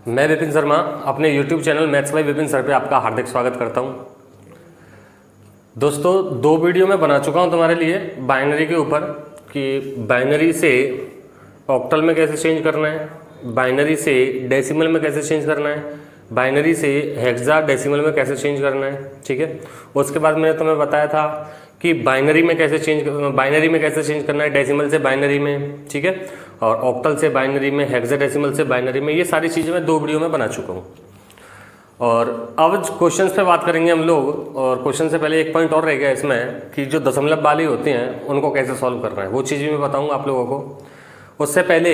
मैं विपिन शर्मा अपने YouTube channel maths by Vipin sir पे आपका हार्दिक स्वागत करता हूं। दोस्तों, 2 वीडियो मैं बना चुका हूं तुम्हारे लिए बाइनरी के ऊपर कि बाइनरी से ऑक्टल में कैसे चेंज करना है, बाइनरी से डेसिमल में कैसे चेंज करना है, बाइनरी से हेक्साडेसिमल में कैसे चेंज करना है। ठीक है, उसके बाद मैंने तुम्हें बताया था कि बाइनरी में कैसे चेंज करना है, डेसिमल से बाइनरी में। ठीक है, और ऑक्टल से बाइनरी में, हेक्साडेसिमल से बाइनरी में। ये सारी चीज़ें मैं 2 वीडियो में बना चुका हूँ। और अब क्वेश्चंस पे बात करेंगे हम लोग। और क्वेश्चन से पहले एक पॉइंट और रह गया इसमें कि जो दशमलव वाली होती हैं उनको कैसे सॉल्व करना है, वो चीज़ भी मैं बताऊँगा आप लोगों को। उससे पहले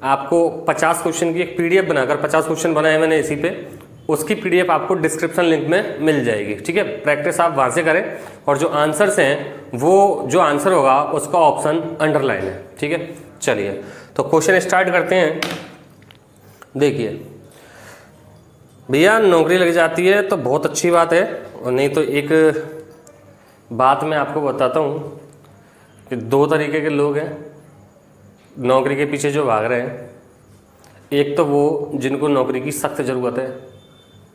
आपको 50 क्वेश्चन की एक PDF बनाकर, 50 क्वेश्चन बनाए मैंने इसी पे, उसकी PDF आपको डिस्क्रिप्शन लिंक में मिल जाएगी। ठीक है, प्रैक्टिस आप वहाँ से करें और जो आंसर्स हैं वो जो आंसर होगा उसका ऑप्शन अंडरलाइन है। ठीक है, चलिए तो क्वेश्चन स्टार्ट करते हैं। देखिए भैया, नौकरी लग जाती है तो बहुत अच्छी बात है, और नहीं तो एक बात मैं आपको बताता हूँ कि 2 तरीके के लोग हैं नौकरी के पीछे जो भाग रहे हैं। एक तो वो जिनको नौकरी की सख्त ज़रूरत है,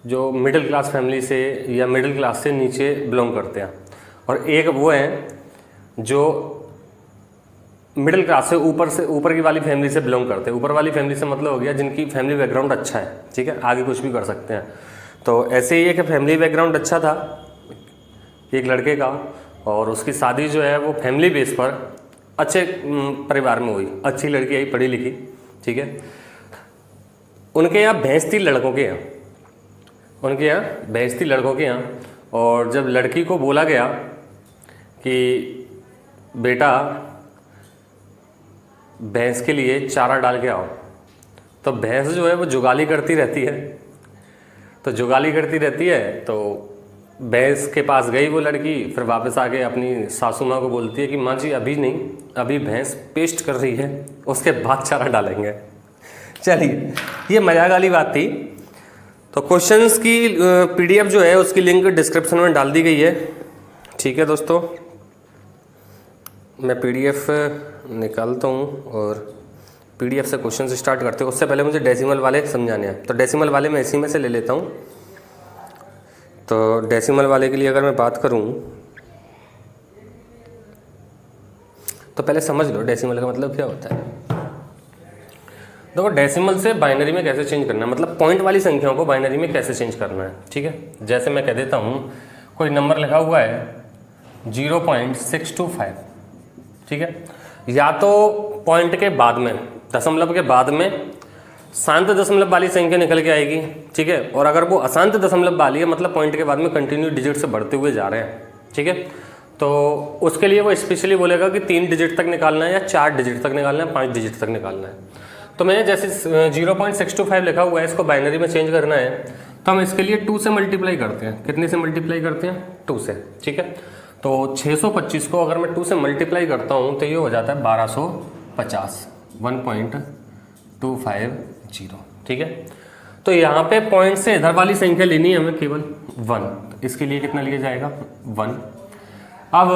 जो मिडिल क्लास फैमिली से या मिडिल क्लास से नीचे बिलोंग करते हैं, और एक वो हैं जो मिडिल क्लास से ऊपर की वाली फैमिली से बिलोंग करते हैं। ऊपर वाली फैमिली से मतलब हो गया जिनकी फैमिली बैकग्राउंड अच्छा है। ठीक है, आगे कुछ भी कर सकते हैं। तो ऐसे ही एक फैमिली बैकग्राउंड अच्छा था एक लड़के का, और उसकी शादी जो है वो फैमिली बेस पर अच्छे परिवार में हुई। अच्छी लड़की आई, पढ़ी लिखी। ठीक है, उनके यहाँ भैंस थी लड़कों के यहाँ, और जब लड़की को बोला गया कि बेटा भैंस के लिए चारा डाल के आओ, तो भैंस जो है वो जुगाली करती रहती है। तो भैंस के पास गई वो लड़की, फिर वापस आके अपनी सासू माँ को बोलती है कि माँ जी अभी नहीं, अभी भैंस पेस्ट कर रही है, उसके बाद चारा डालेंगे। चलिए, ये मजाक वाली बात थी। तो क्वेश्चंस की PDF जो है उसकी लिंक डिस्क्रिप्शन में डाल दी गई है। ठीक है दोस्तों, मैं PDF निकालता हूँ और PDF से क्वेश्चन से स्टार्ट करते हैं। उससे पहले मुझे डेसिमल वाले समझाने हैं, तो डेसिमल वाले मैं इसी में से ले लेता हूँ। तो डेसिमल वाले के लिए अगर मैं बात करूँ तो पहले समझ लो डेसिमल का मतलब क्या होता है। देखो, डेसिमल से बाइनरी में कैसे चेंज करना है, मतलब पॉइंट वाली संख्याओं को बाइनरी में कैसे चेंज करना है। ठीक है, जैसे मैं कह देता हूँ कोई नंबर लिखा हुआ है 0.625। ठीक है, या तो पॉइंट के बाद में, दशमलव के बाद में शांत दशमलव वाली संख्या निकल के आएगी। ठीक है, और अगर वो अशांत दशमलव वाली है, मतलब पॉइंट के बाद में कंटिन्यू डिजिट से बढ़ते हुए जा रहे हैं। ठीक है, तो उसके लिए वो स्पेशली बोलेगा कि 3 डिजिट तक निकालना है, या 4 डिजिट तक निकालना है, 5 डिजिट तक निकालना है। तो मैंने जैसे 0.625 लिखा हुआ है, इसको बाइनरी में चेंज करना है, तो हम इसके लिए 2 से मल्टीप्लाई करते हैं। कितने से मल्टीप्लाई करते हैं? 2 से। ठीक है, तो 625 को अगर मैं 2 से मल्टीप्लाई करता हूँ तो ये हो जाता है 1250, 1.250। ठीक है, तो यहाँ पे पॉइंट से इधर वाली संख्या लेनी है हमें केवल 1, तो इसके लिए कितना लिया जाएगा? 1। अब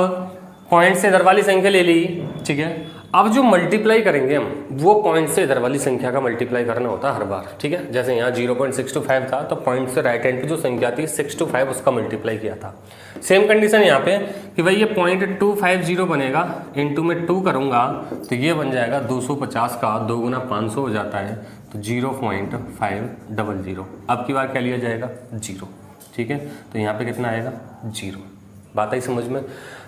पॉइंट से इधर वाली संख्या ले ली। ठीक है, अब जो मल्टीप्लाई करेंगे हम, वो पॉइंट से इधर वाली संख्या का मल्टीप्लाई करना होता है हर बार। ठीक है, जैसे यहाँ 0.625 था, तो पॉइंट से राइट हैंड पे जो संख्या थी 625, उसका मल्टीप्लाई किया था। सेम कंडीशन यहाँ पे कि भाई ये 0.250 बनेगा, इनटू में 2 करूँगा तो ये बन जाएगा 250 का 2 गुना 500 हो जाता है, तो 0.500। अब की बार क्या लिया जाएगा? 0। ठीक है, तो यहाँ पे कितना आएगा? 0। बात आई समझ में?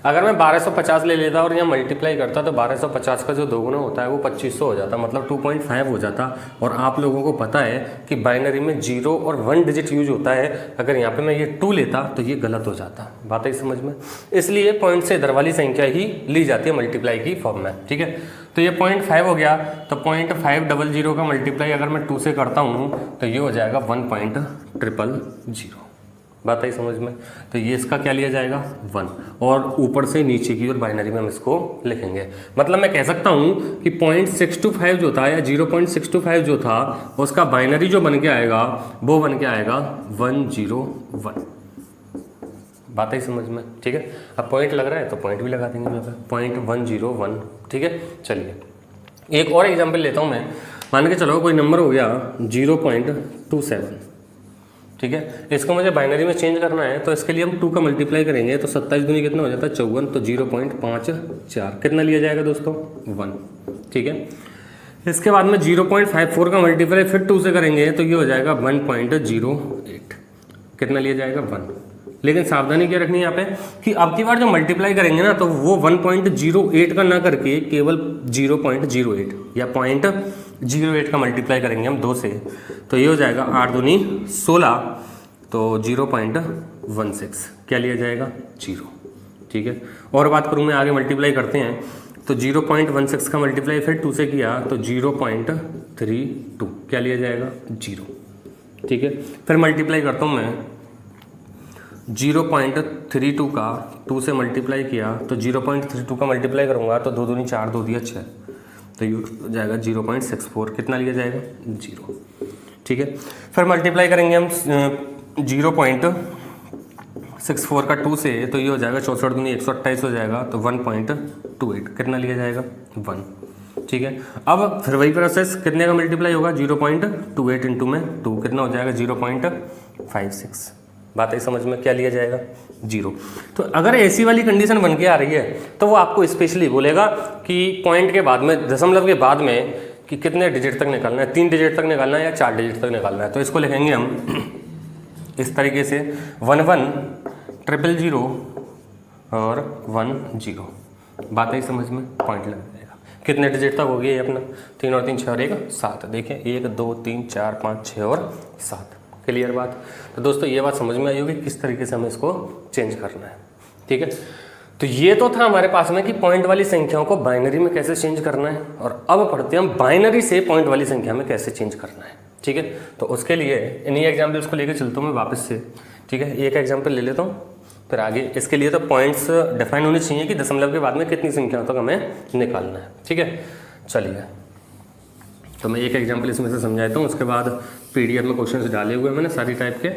अगर मैं 1250 ले लेता और यहाँ मल्टीप्लाई करता तो 1250 का जो 2 गुना होता है वो 2500 हो जाता, मतलब 2.5 हो जाता। और आप लोगों को पता है कि बाइनरी में 0 और 1 डिजिट यूज होता है। अगर यहाँ पे मैं ये 2 लेता तो ये गलत हो जाता। बात आई समझ में? इसलिए पॉइंट से इधर वाली संख्या ही ली जाती है मल्टीप्लाई की फॉर्म में। ठीक है, तो ये 0.5 हो गया, तो 0.500 का मल्टीप्लाई अगर मैं 2 से करता हूँ तो ये हो जाएगा 1.000। बात आई समझ में? तो ये इसका क्या लिया जाएगा? 1, और ऊपर से नीचे की ओर बाइनरी में हम इसको लिखेंगे। मतलब मैं कह सकता हूँ कि 0.625 जो था, या 0.625 जो था, उसका बाइनरी जो बन के आएगा वो बन के आएगा 101। बात आई समझ में? ठीक है, अब पॉइंट लग रहा है तो पॉइंट भी लगा देंगे यहाँ पे, 0.101। ठीक है, चलिए एक और एग्जाम्पल लेता हूँ मैं। मान के चलो कोई नंबर हो गया 0.27, ठीक है, इसको मुझे बाइनरी में चेंज करना है, तो इसके लिए हम 2 का मल्टीप्लाई करेंगे, तो 27 दूनी कितना हो जाता है 54, तो 0.54 कितना लिया जाएगा दोस्तों 1, ठीक है। इसके बाद में 0.54 का मल्टीप्लाई फिर 2 से करेंगे, तो ये हो जाएगा 1.08, कितना लिया जाएगा 1। लेकिन सावधानी क्या रखनी है यहाँ पे कि अब की बार जो मल्टीप्लाई करेंगे ना, तो वो 1.08 का ना करके केवल 0.08 या 0.08 का मल्टीप्लाई करेंगे हम 2 से, तो ये हो जाएगा 8 दूनी 16, तो 0.16 क्या लिया जाएगा 0, ठीक है। और बात करूँ मैं आगे मल्टीप्लाई करते हैं, तो 0.16 का मल्टीप्लाई फिर 2 से किया, तो 0.32 क्या लिया जाएगा 0, ठीक है। फिर मल्टीप्लाई करता हूँ मैं 0.32 का 2 से मल्टीप्लाई किया, तो 0.32 का मल्टीप्लाई करूँगा, तो 2 दूनी 4, 2 दिया 6, तो ये हो जाएगा 0.64, कितना लिया जाएगा 0, ठीक है। फिर मल्टीप्लाई करेंगे हम 0.64 का 2 से, तो ये हो जाएगा 64 दूनी 128 हो जाएगा, तो 1.28 कितना लिया जाएगा 1, ठीक है। अब फिर वही प्रोसेस कितने का मल्टीप्लाई होगा 0.28 इंटू में 2 कितना हो जाएगा 0.56, बात है समझ में, क्या लिया जाएगा 0। तो अगर ऐसी वाली कंडीशन बन के आ रही है, तो वो आपको स्पेशली बोलेगा कि पॉइंट के बाद में, दशमलव के बाद में, कि कितने डिजिट तक निकालना है, 3 डिजिट तक निकालना है या 4 डिजिट तक निकालना है। तो इसको लिखेंगे हम इस तरीके से 110000 और 10, बात है समझ में, पॉइंट लग जाएगा। कितने डिजिट तक हो गया ये अपना, 3 और 3 6 और 1 7, देखिए 1 2 3 4 5 6 और 7, क्लियर बात। तो दोस्तों ये बात समझ में आई होगी किस तरीके से हमें इसको चेंज करना है, ठीक है। तो ये तो था हमारे पास में कि पॉइंट वाली संख्याओं को बाइनरी में कैसे चेंज करना है, और अब पढ़ते हैं हम बाइनरी से पॉइंट वाली संख्या में कैसे चेंज करना है, ठीक है। तो उसके लिए इन्हीं एग्जाम्पल्स को लेकर चलता हूँ मैं वापस से, ठीक है। एक एग्जाम्पल ले लेता हूँ, फिर आगे इसके लिए तो पॉइंट्स डिफाइन होने चाहिए कि दशमलव के बाद में कितनी संख्याओं तक हमें निकालना है, ठीक है। चलिए, तो मैं एक एग्जाम्पल इसमें से समझाता हूँ, उसके बाद PDF में क्वेश्चंस डाले हुए मैंने सारी टाइप के,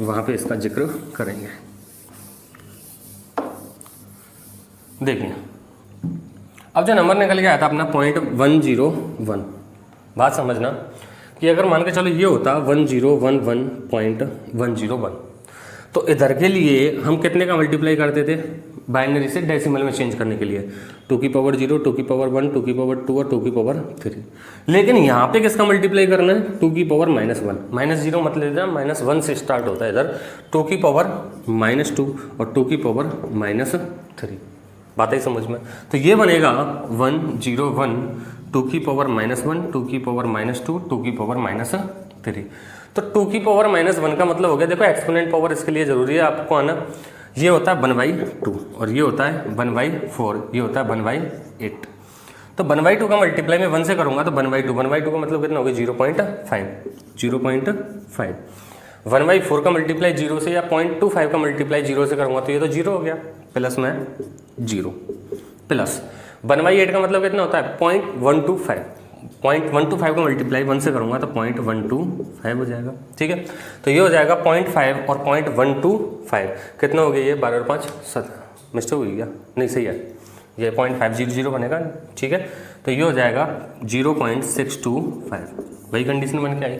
वहाँ पे इसका जिक्र करेंगे। देखिए, अब जो नंबर निकल के आया था अपना 0.101, बात समझना कि अगर मान के चलो ये होता 1011.101, तो इधर के लिए हम कितने का मल्टीप्लाई करते थे बाइनरी से डेसिमल में चेंज करने के लिए, 2 की पावर 0, 2 की पावर 1, 2 की पावर 2 और 2 की पावर 3। लेकिन यहाँ पे किसका मल्टीप्लाई करना है, 2 की पावर -1, -0 मत लेना, -1 से स्टार्ट होता है इधर, 2 की पावर -2 और 2 की पावर -3, बात है समझ में। तो ये बनेगा 101, 2 की पावर -1, 2 की पावर -2, 2 की पावर -3। तो 2 की पावर -1 का मतलब हो गया, देखो एक्सपोनेंट पावर इसके लिए जरूरी है आपको आना, ये होता है 1/2 और ये होता है 1/4, ये होता है 1/8। तो 1/2 का मल्टीप्लाई मैं 1 से करूंगा, तो 1/2 का मतलब कितना होगा 0.5, 1/4 का मल्टीप्लाई 0 से या 0.25 का मल्टीप्लाई 0 से करूंगा, तो ये तो 0 हो गया, प्लस में 0 प्लस 1/8 का मतलब कितना होता है 0.125, 0.125 का मल्टीप्लाई 1 से करूंगा, तो 0.125 हो जाएगा, ठीक है। तो ये हो जाएगा 0.5 और 0.125 कितना हो गया, ये 12 और 5 7, मिस्टेक हुई क्या, नहीं सही है, ये 0.500 बनेगा, ठीक है। तो ये हो जाएगा 0.625, वही कंडीशन बन के आई।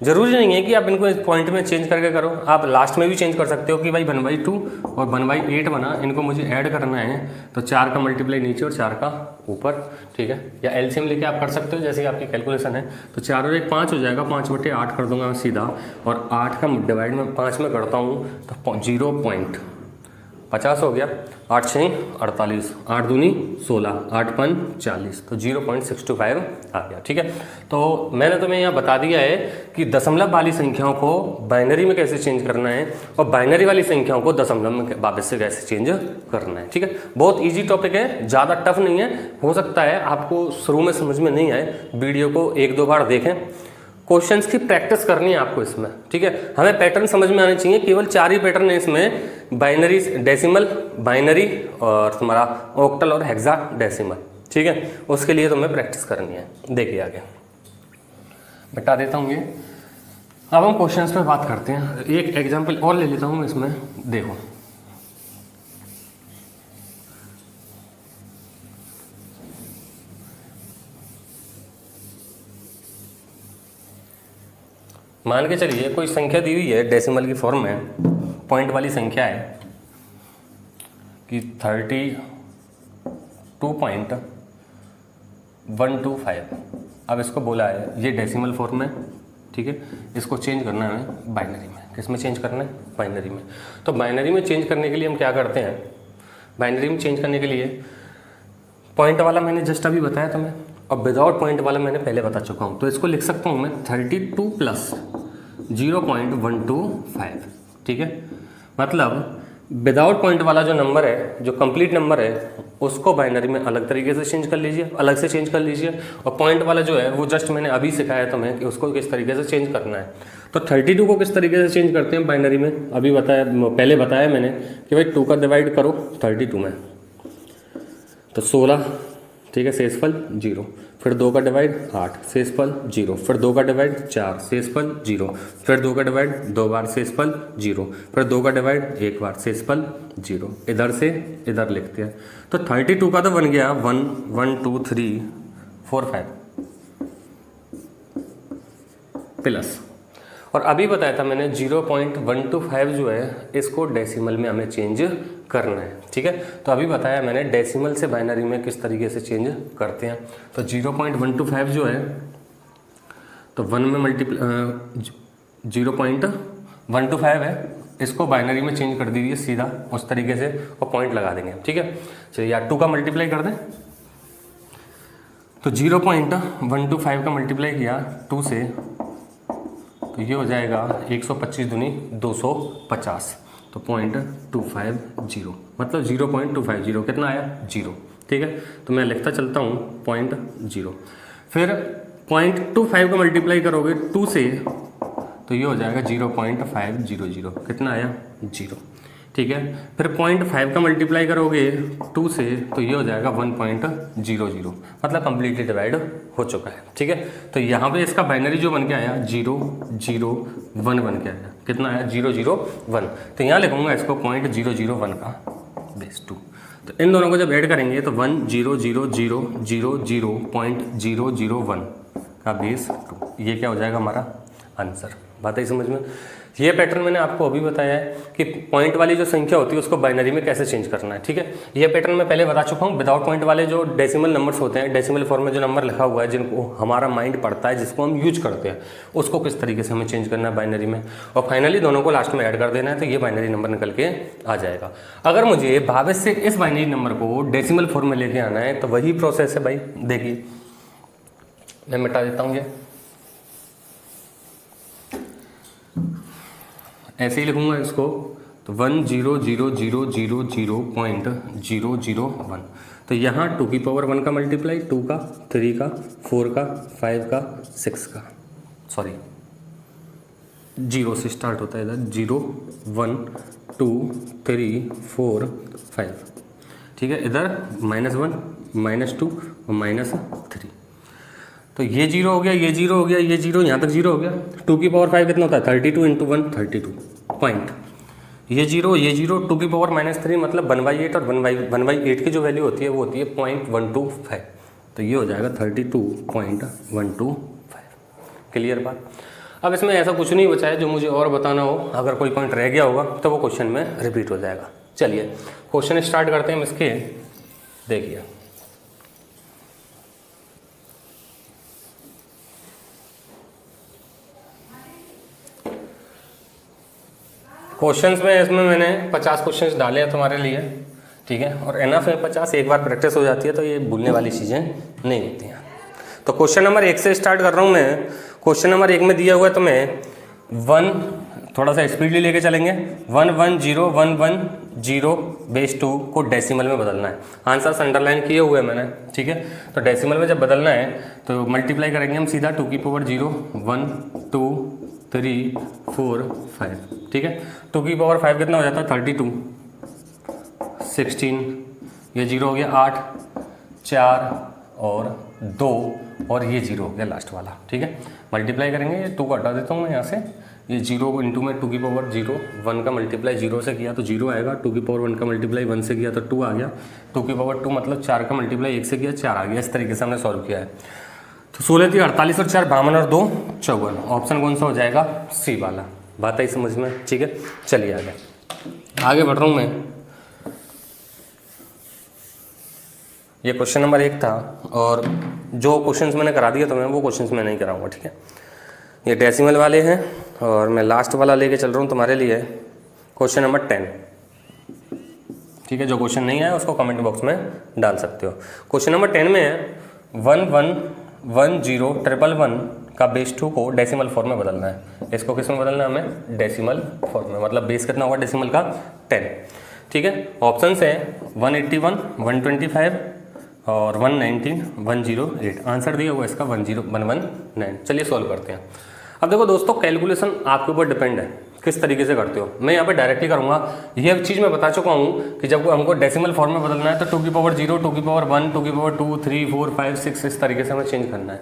जरूरी नहीं है कि आप इनको इस पॉइंट में चेंज करके करो, आप लास्ट में भी चेंज कर सकते हो कि भाई 1/2 और 1/8 बना, इनको मुझे ऐड करना है, तो 4 का मल्टीप्लाई नीचे और 4 का ऊपर, ठीक है। या एलसीएम लेके आप कर सकते हो, जैसे आपकी कैलकुलेशन है, तो 4 और 1 5 हो जाएगा, 5/8 कर दूंगा मैं सीधा, और 8 का डिवाइड में 5 में करता हूँ, तो 0.50 हो गया, 8 6 48, 8 दूनी 16, 8 5 40, तो 0.625 आ गया, ठीक है। तो मैंने तुम्हें यहाँ बता दिया है कि दशमलव वाली संख्याओं को बाइनरी में कैसे चेंज करना है, और बाइनरी वाली संख्याओं को दशमलव में वापस से कैसे चेंज करना है, ठीक है। बहुत ईजी टॉपिक है, ज़्यादा टफ नहीं है, हो सकता है आपको शुरू में समझ में नहीं आए, वीडियो को 1-2 बार देखें, क्वेश्चंस की प्रैक्टिस करनी है आपको इसमें, ठीक है। हमें पैटर्न समझ में आने चाहिए, केवल 4 ही पैटर्न है इसमें, बाइनरी, डेसिमल, बाइनरी और तुम्हारा ऑक्टल और हेक्सा डेसिमल, ठीक है। उसके लिए तुम्हें प्रैक्टिस करनी है। देखिए आगे बता देता हूँ ये, अब हम क्वेश्चंस पे बात करते हैं। एक एग्जाम्पल और ले लेता हूँ इसमें, देखो मान के चलिए कोई संख्या दी हुई है डेसिमल की फॉर्म में, पॉइंट वाली संख्या है कि 32.125। अब इसको बोला है ये डेसिमल फॉर्म में, ठीक है, इसको चेंज करना है हमें बाइनरी में। किस में चेंज करना है? बाइनरी में। तो बाइनरी में चेंज करने के लिए हम क्या करते हैं? बाइनरी में चेंज करने के लिए पॉइंट वाला मैंने जस्ट अभी बताया तुम्हें, और विदाउट पॉइंट वाला मैंने पहले बता चुका हूँ। तो इसको लिख सकता हूँ मैं 32 प्लस 0.125, ठीक है। मतलब विदाउट पॉइंट वाला जो नंबर है, जो कंप्लीट नंबर है, उसको बाइनरी में अलग तरीके से चेंज कर लीजिए, अलग से चेंज कर लीजिए। और पॉइंट वाला जो है वो जस्ट मैंने अभी सिखाया तुम्हें कि उसको किस तरीके से चेंज करना है। तो 32 को किस तरीके से चेंज करते हैं बाइनरी में, अभी बताया, पहले बताया मैंने कि भाई 2 का डिवाइड करो 32 में, तो 16, ठीक है, शेषफल 0। फिर 2 का डिवाइड 8, शेषफल 0। फिर 2 का डिवाइड 4, शेषफल 0। फिर 2 का डिवाइड 2 बार, शेषफल 0। फिर 2 का डिवाइड 1 बार, शेषफल 0। इधर से इधर लिखते हैं। तो 32 का तो बन गया 1 1 2 3 4 5 प्लस, और अभी बताया था मैंने 0.125 जो है इसको डेसिमल में हमें चेंज करना है, ठीक है। तो अभी बताया मैंने डेसिमल से बाइनरी में किस तरीके से चेंज करते हैं। तो 0.125 जो है, तो 1 में 0.125 है, इसको बाइनरी में चेंज कर दीजिए सीधा उस तरीके से, और पॉइंट लगा देंगे, ठीक है। चलिए या 2 का मल्टीप्लाई कर दें, तो 0.125 का मल्टीप्लाई किया 2 से, तो ये हो जाएगा 125 दूनी 250, तो 0.250, मतलब 0.250 कितना आया? 0, ठीक है। तो मैं लिखता चलता हूँ 0.0। फिर 0.25 का मल्टीप्लाई करोगे 2 से, तो ये हो जाएगा 0.500, कितना आया? 0, ठीक है। फिर 0.5 का मल्टीप्लाई करोगे 2 से, तो ये हो जाएगा 1.00, मतलब कम्प्लीटली डिवाइड हो चुका है, ठीक है। तो यहाँ पे इसका बाइनरी जो बन के आया 001 बन के आया, कितना आया? 001। तो यहाँ लिखूंगा इसको 0.001 का बेस 2। तो इन दोनों को जब ऐड करेंगे तो 1000000.001 का बेस 2, ये क्या हो जाएगा हमारा आंसर। बात है समझ में? ये पैटर्न मैंने आपको अभी बताया है कि पॉइंट वाली जो संख्या होती है उसको बाइनरी में कैसे चेंज करना है, ठीक है। ये पैटर्न मैं पहले बता चुका हूँ। विदाउट पॉइंट वाले जो डेसिमल नंबर्स होते हैं, डेसिमल फॉर्म में जो नंबर लिखा हुआ है, जिनको हमारा माइंड पढ़ता है, जिसको हम यूज करते हैं, उसको किस तरीके से हमें चेंज करना है बाइनरी में, और फाइनली दोनों को लास्ट में ऐड कर देना है, तो ये बाइनरी नंबर निकल के आ जाएगा। अगर मुझे 22 से इस बाइनरी नंबर को डेसिमल फॉर्म में लेके आना है, तो वही प्रोसेस है भाई। देखिए मैं मिटा देता हूँ, ये ऐसे ही लिखूंगा इसको, तो 1000000.001। तो यहाँ 2 की पावर 1 का मल्टीप्लाई 2 का, 3 का, 4 का, 5 का, 6 का, सॉरी 0 से स्टार्ट होता है इधर, 0 1 2 3 4 5, ठीक है। इधर -1 -2 और -3, तो ये 0 हो गया, ये 0 हो गया, ये 0, यहाँ तक 0 हो गया। 2 की पावर 5 कितना होता है? 32 × 1 32 पॉइंट, ये 0 ये 0, 2 की पावर -3 मतलब 1/8, और 1/8 की जो वैल्यू होती है वो होती है 0.125, तो ये हो जाएगा 32.125। क्लियर बात? अब इसमें ऐसा कुछ नहीं बचा है जो मुझे और बताना हो। अगर कोई पॉइंट रह गया होगा तो वो क्वेश्चन में रिपीट हो जाएगा। चलिए क्वेश्चन स्टार्ट करते हैं हम इसके। देखिए क्वेश्चंस में, इसमें मैंने 50 क्वेश्चंस डाले हैं तुम्हारे लिए, ठीक है। और एनफ है 50, एक बार प्रैक्टिस हो जाती है तो ये भूलने वाली चीज़ें नहीं होती हैं। तो क्वेश्चन नंबर 1 से स्टार्ट कर रहा हूँ मैं। क्वेश्चन नंबर 1 में दिया हुआ है तुम्हें 1, थोड़ा सा स्पीडली लेके चलेंगे, 110 बेस 2 को डेसिमल में बदलना है। आंसर्स अंडरलाइन किए हुए हैं मैंने, ठीक है। तो डेसिमल में जब बदलना है तो मल्टीप्लाई करेंगे हम सीधा 2 की पावर 0 1 2 3 4 5, ठीक है। 2 की पावर 5 कितना हो जाता है? 32 16, ये 0 हो गया 8 4 और 2, और ये 0 हो गया लास्ट वाला, ठीक है। मल्टीप्लाई करेंगे, ये 2 को हटा देता हूँ मैं यहाँ से, ये 0 इंटू में 2 की पावर 0, 1 का मल्टीप्लाई 0 से किया तो 0 आएगा, 2 की पावर 1 का मल्टीप्लाई 1 से किया तो 2 आ गया, 2 की पावर 2 मतलब 4 का मल्टीप्लाई 1 से किया 4 आ गया। इस तरीके से हमने सॉल्व किया है। तो 16 थी 48 और 4 52 और 2 54। ऑप्शन कौन सा हो जाएगा? सी वाला। बात आई समझ में? ठीक है, चलिए आगे बढ़ रहा हूँ मैं। ये क्वेश्चन नंबर 1 था और जो क्वेश्चंस मैंने करा दिया तो मैं वो क्वेश्चंस मैं नहीं कराऊंगा। ठीक है, ये डेसिमल वाले हैं और मैं लास्ट वाला लेके चल रहा हूँ तुम्हारे लिए, क्वेश्चन नंबर 10। ठीक है, जो क्वेश्चन नहीं आया उसको कमेंट बॉक्स में डाल सकते हो। क्वेश्चन नंबर 10 में है 111011 का बेस 2 को डेसिमल फॉर्म में बदलना है। इसको किस में बदलना है? हमें डेसिमल फॉर्म में, मतलब बेस कितना होगा डेसिमल का? 10। ठीक है, ऑप्शन है 181, 125 और 119, 108। आंसर दिया हुआ इसका 10119। चलिए सॉल्व करते हैं। अब देखो दोस्तों, कैलकुलेशन आपके ऊपर डिपेंड है किस तरीके से करते हो। मैं यहाँ पे डायरेक्टली करूँगा। ये चीज़ मैं बता चुका हूँ कि जब हमको डेसिमल फॉर्म में बदलना है तो 2 की पावर 0, 2 की पावर 1, 2 की पावर 2, 3, 4, 5, 6 इस तरीके से हमें चेंज करना है।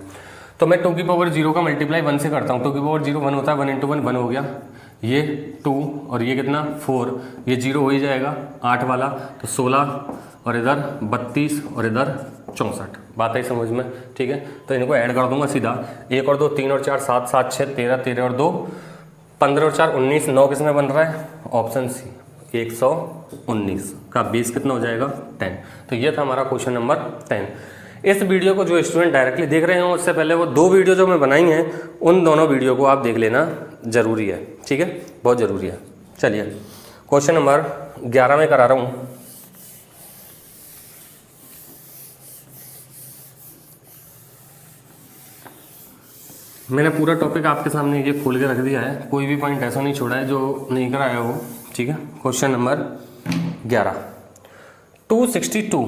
तो मैं 2 की पावर 0 का मल्टीप्लाई 1 से करता हूँ। 2 की पावर 0 1 होता है, 1 × 1 1 हो गया, ये 2 और ये कितना 4, ये 0 हो ही जाएगा 8 वाला, तो 16 और इधर 32 और इधर 64। बात आई समझ में? ठीक है, तो इनको ऐड कर दूंगा सीधा। 1 और 2 3 और 4 7 7 6 13 13 और 2 15 और 4 19 9 किस में बन रहा है? ऑप्शन सी 119 का बेस कितना हो जाएगा? 10। तो ये था हमारा क्वेश्चन नंबर 10। इस वीडियो को जो स्टूडेंट डायरेक्टली देख रहे हो उससे पहले वो 2 वीडियो जो मैं बनाई हैं उन दोनों वीडियो को आप देख लेना ज़रूरी है। ठीक है, बहुत ज़रूरी है। चलिए क्वेश्चन नंबर 11 में करा रहा हूँ। मैंने पूरा टॉपिक आपके सामने ये खोल के रख दिया है, कोई भी पॉइंट ऐसा नहीं छोड़ा है जो नहीं कराया हो। ठीक है, क्वेश्चन नंबर 11 262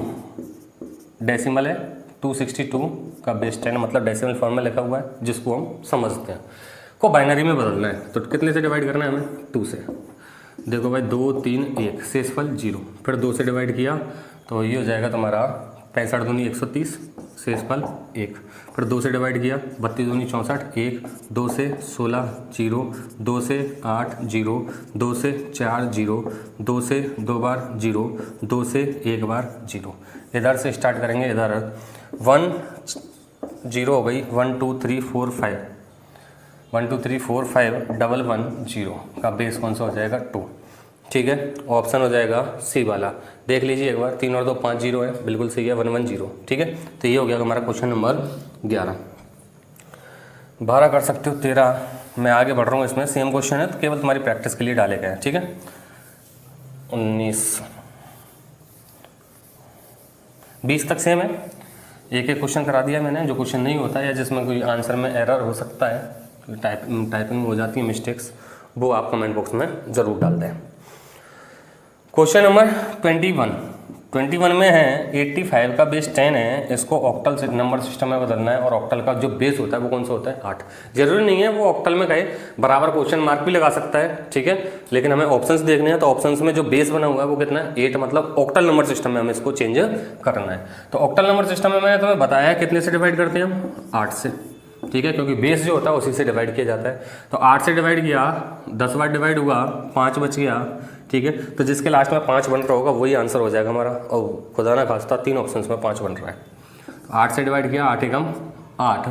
डेसिमल है। 262 का बेस 10 मतलब डेसिमल फॉर्म में लिखा हुआ है जिसको हम समझते हैं, को बाइनरी में बदलना है। तो कितने से डिवाइड करना है हमें? 2 से। देखो भाई 2 3 1 शेषफल 0, फिर 2 से डिवाइड किया तो ये हो जाएगा तुम्हारा 65 दूनी 130, शेषफल 1, फिर 2 से डिवाइड किया 32 दूनी 64 1, 2 से 16 0, 2 से 8 0, 2 से 4 0, 2 से 2 बार 0, 2 से 1 बार 0। इधर से स्टार्ट करेंगे, इधर 1 0 हो गई, 1 2 3 4 5, 1 2 3 4 5 1 1 0 का बेस कौन सा हो जाएगा? 2। ठीक है, ऑप्शन हो जाएगा सी वाला। देख लीजिए एक बार, 3 और 2 5 0 है, बिल्कुल सही है, 1 1 0। ठीक है, तो ये हो गया हमारा क्वेश्चन नंबर 11। 12 कर सकते हो, 13 मैं आगे बढ़ रहा हूँ। इसमें सेम क्वेश्चन है तो केवल तुम्हारी प्रैक्टिस के लिए डाले गए हैं। ठीक है, 19 20 तक सेम है। एक एक क्वेश्चन करा दिया मैंने। जो क्वेश्चन नहीं होता या जिसमें कोई आंसर में एरर हो सकता है, टाइपिंग में हो जाती है मिस्टेक्स, वो आप कमेंट बॉक्स में ज़रूर डाल दें। क्वेश्चन नंबर 21 में है 85 का बेस 10 है, इसको ऑक्टल से नंबर सिस्टम में बदलना है। और ऑक्टल का जो बेस होता है वो कौन सा होता है? 8। जरूरी नहीं है वो ऑक्टल में कहे, बराबर क्वेश्चन मार्क भी लगा सकता है। ठीक है, लेकिन हमें ऑप्शंस देखने हैं तो ऑप्शंस में जो बेस बना हुआ है वो कितना है? 8, मतलब ऑक्टल नंबर सिस्टम में हमें इसको चेंज करना है। तो ऑक्टल नंबर सिस्टम में मैंने तुम्हें बताया है कितने से डिवाइड करते हैं हम? 8 से। ठीक है, क्योंकि बेस जो होता है उसी से डिवाइड किया जाता है। तो 8 से डिवाइड किया, 10 बार डिवाइड हुआ, 5 बच गया। ठीक है, तो जिसके लास्ट में 5 बन रहा होगा वही आंसर हो जाएगा हमारा। और खुदा ना खास्ता 3 ऑप्शंस में 5 बन रहा है। 8 से डिवाइड किया, 8 एकम 8,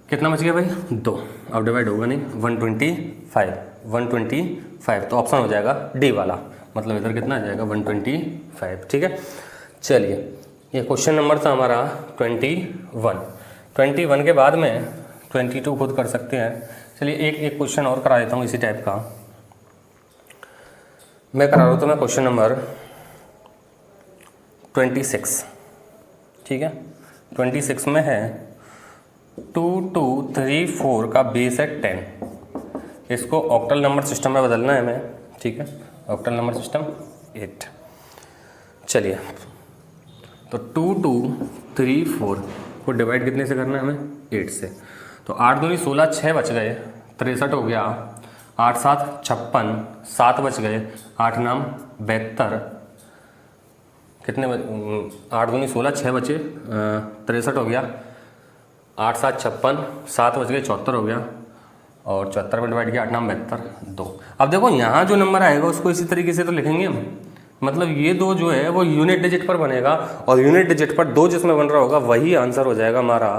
कितना बच गया भाई? 2। अब डिवाइड होगा नहीं, 125। तो ऑप्शन हो जाएगा डी वाला, मतलब इधर कितना आ जाएगा? 125। ठीक है, चलिए ये क्वेश्चन नंबर था हमारा 21 के बाद में 22 खुद कर सकते हैं। चलिए एक क्वेश्चन और करा देता हूँ इसी टाइप का। मैं करा रहा हूँ तो मैं क्वेश्चन नंबर 26। ठीक है, 26 में है 2 2 3 4 का बेस है 10, इसको ऑक्टल नंबर सिस्टम में बदलना है हमें। ठीक है, ऑक्टल नंबर सिस्टम 8। चलिए तो 2 2 3 4 को डिवाइड कितने से करना है हमें? 8 से। तो 8 दूनी 16, 6 बच गए, 63 हो गया। 8 7 56, 7 बच गए, 8 9 72, कितने 8 दूनी 16, 6 बचे, 63 हो गया। 8 7 56, 7 बच गए, 74 हो गया। और 74 में डिवाइड किया, 8 9 72, 2। अब देखो यहाँ जो नंबर आएगा उसको इसी तरीके से तो लिखेंगे हम, मतलब ये 2 जो है वो यूनिट डिजिट पर बनेगा और यूनिट डिजिट पर 2 जिसमें बन रहा होगा वही आंसर हो जाएगा हमारा